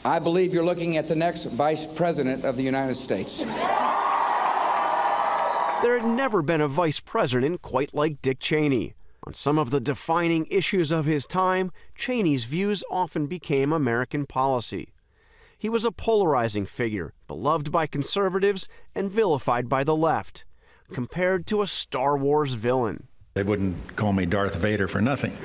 I believe you're looking at the next Vice President of the United States. There had never been a vice president quite like Dick Cheney. On some of the defining issues of his time, Cheney's views often became American policy. He was a polarizing figure, beloved by conservatives and vilified by the left, compared to a Star Wars villain. They wouldn't call me Darth Vader for nothing.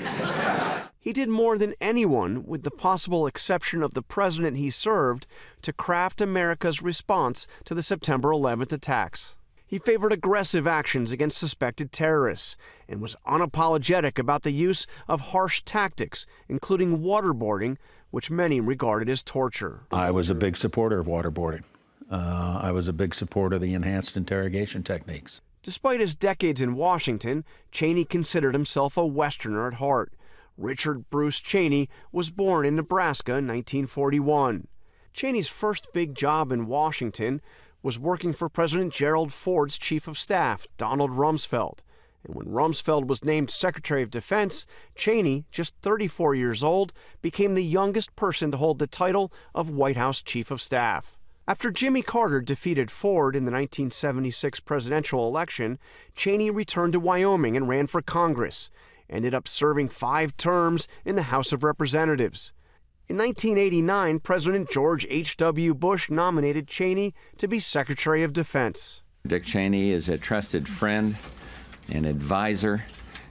He did more than anyone, with the possible exception of the president he served, to craft America's response to the September 11th attacks. He favored aggressive actions against suspected terrorists and was unapologetic about the use of harsh tactics, including waterboarding, which many regarded as torture. I was a big supporter of waterboarding. I was a big supporter of the enhanced interrogation techniques. Despite his decades in Washington, Cheney considered himself a Westerner at heart. Richard Bruce Cheney was born in Nebraska in 1941. Cheney's first big job in Washington was working for President Gerald Ford's chief of staff, Donald Rumsfeld. And when Rumsfeld was named Secretary of Defense, Cheney, just 34 years old, became the youngest person to hold the title of White House Chief of Staff. After Jimmy Carter defeated Ford in the 1976 presidential election, Cheney returned to Wyoming and ran for Congress, ended up serving 5 terms in the House of Representatives. In 1989, President George H.W. Bush nominated Cheney to be Secretary of Defense. Dick Cheney is a trusted friend and advisor,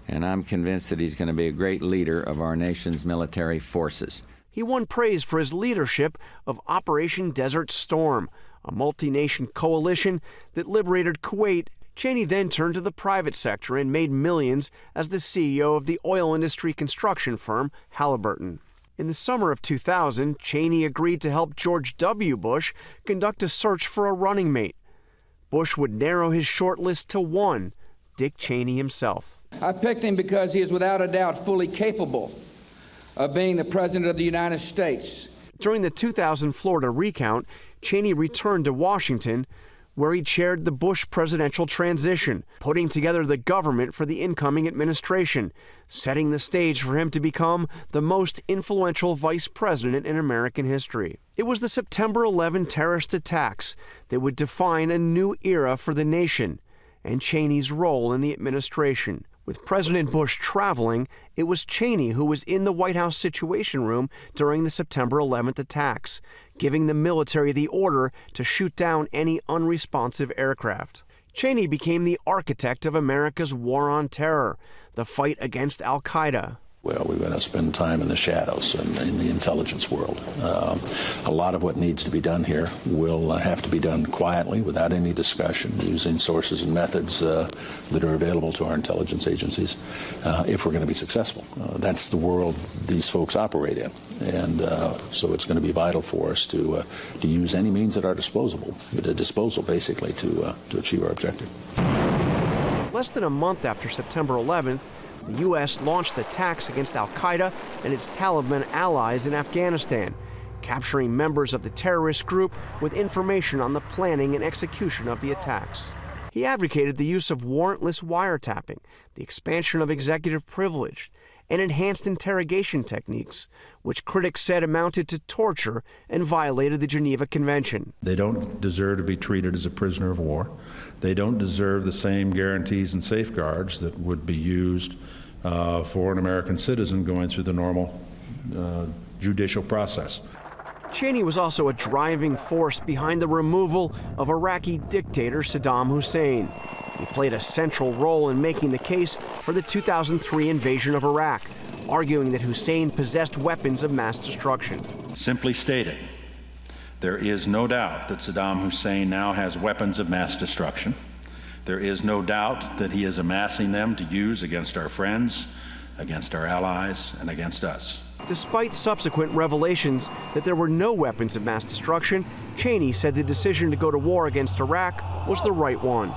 and I'm convinced that he's going to be a great leader of our nation's military forces. He won praise for his leadership of Operation Desert Storm, a multi-nation coalition that liberated Kuwait. Cheney then turned to the private sector and made millions as the CEO of the oil industry construction firm Halliburton. In the summer of 2000, Cheney agreed to help George W. Bush conduct a search for a running mate. Bush would narrow his short list to one, Dick Cheney himself. I picked him because he is without a doubt fully capable of being the President of the United States. During the 2000 Florida recount, Cheney returned to Washington, where he chaired the Bush presidential transition, putting together the government for the incoming administration, setting the stage for him to become the most influential vice president in American history. It was the September 11 terrorist attacks that would define a new era for the nation and Cheney's role in the administration. With President Bush traveling, it was Cheney who was in the White House Situation Room during the September 11th attacks, giving the military the order to shoot down any unresponsive aircraft. Cheney became the architect of America's war on terror, the fight against al-Qaeda. Well, we're going to spend time in the shadows and in the intelligence world. A lot of what needs to be done here will have to be done quietly, without any discussion, using sources and methods that are available to our intelligence agencies if we're going to be successful. That's the world these folks operate in. And so it's going to be vital for us to use any means at our disposal basically, to achieve our objective. Less than a month after September 11th, the U.S. launched attacks against al-Qaeda and its Taliban allies in Afghanistan, capturing members of the terrorist group with information on the planning and execution of the attacks. He advocated the use of warrantless wiretapping, the expansion of executive privilege, and enhanced interrogation techniques, which critics said amounted to torture and violated the Geneva Convention. They don't deserve to be treated as a prisoner of war. They don't deserve the same guarantees and safeguards that would be used for an American citizen going through the normal judicial process. Cheney was also a driving force behind the removal of Iraqi dictator Saddam Hussein. He played a central role in making the case for the 2003 invasion of Iraq, arguing that Hussein possessed weapons of mass destruction. Simply stated, there is no doubt that Saddam Hussein now has weapons of mass destruction. There is no doubt that he is amassing them to use against our friends, against our allies, and against us. Despite subsequent revelations that there were no weapons of mass destruction, Cheney said the decision to go to war against Iraq was the right one.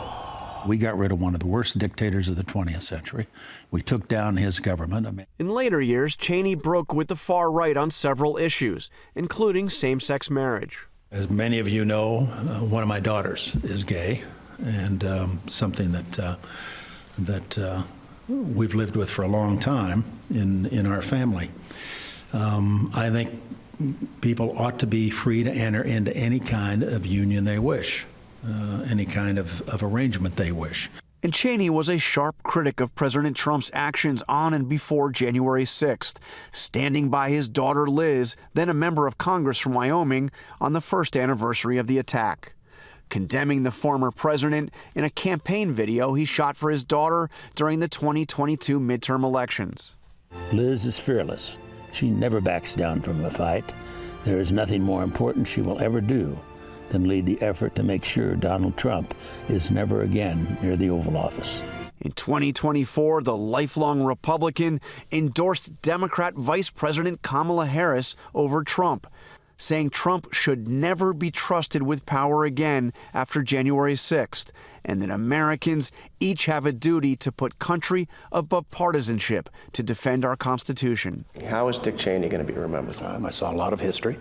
We got rid of one of the worst dictators of the 20th century. We took down his government. In later years, Cheney broke with the far right on several issues, including same-sex marriage. As many of you know, one of my daughters is gay, and something that we've lived with for a long time in our family. I think people ought to be free to enter into any kind of union they wish, any kind of arrangement they wish. And Cheney was a sharp critic of President Trump's actions on and before January 6th, standing by his daughter Liz, then a member of Congress from Wyoming, on the first anniversary of the attack, condemning the former president in a campaign video he shot for his daughter during the 2022 midterm elections. Liz is fearless. She never backs down from a fight. There is nothing more important she will ever do than lead the effort to make sure Donald Trump is never again near the Oval Office. In 2024, the lifelong Republican endorsed Democrat Vice President Kamala Harris over Trump, saying Trump should never be trusted with power again after January 6th, and that Americans each have a duty to put country above partisanship to defend our Constitution. How is Dick Cheney going to be remembered? I saw a lot of history,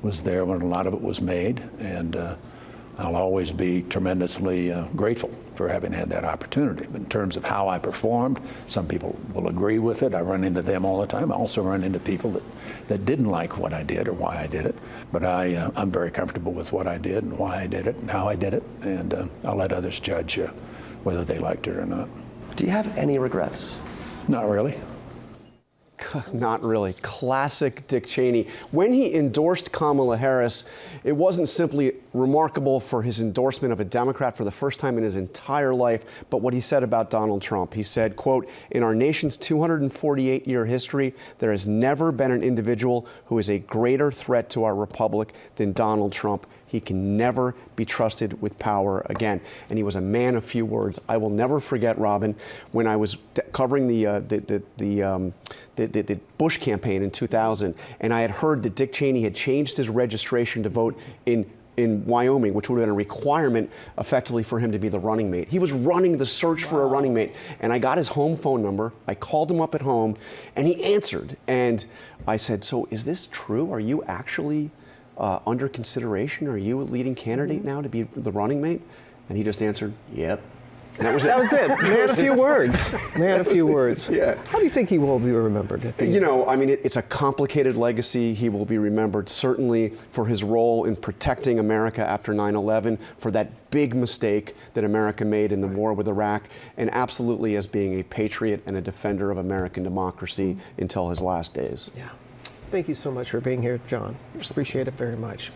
was there when a lot of it was made, and I'll always be tremendously grateful for having had that opportunity. But in terms of how I performed, some people will agree with it. I run into them all the time. I also run into people that didn't like what I did or why I did it. But I'm very comfortable with what I did and why I did it and how I did it, and I'll let others judge whether they liked it or not. Do you have any regrets? Not really. Not really. Classic Dick Cheney. When he endorsed Kamala Harris, it wasn't simply remarkable for his endorsement of a Democrat for the first time in his entire life, but what he said about Donald Trump. He said, quote, "In our nation's 248-year history, there has never been an individual who is a greater threat to our republic than Donald Trump. He can never be trusted with power again." And he was a man of few words. I will never forget, Robin, when I was covering the Bush campaign in 2000, and I had heard that Dick Cheney had changed his registration to vote in Wyoming, which would have been a requirement effectively for him to be the running mate. He was running the search for a running mate, and I got his home phone number. I called him up at home, and he answered. And I said, "So is this true? Are you actually under consideration? Are you a leading candidate now to be the running mate?" And he just answered, "Yep." And that was it. That was it. Man, a few words. Man, a few words. Yeah. How do you think he will be remembered? You know, I mean, it's a complicated legacy. He will be remembered certainly for his role in protecting America after 9/11, for that big mistake that America made in the war with Iraq, and absolutely as being a patriot and a defender of American democracy until his last days. Yeah. Thank you so much for being here, John. Appreciate it very much.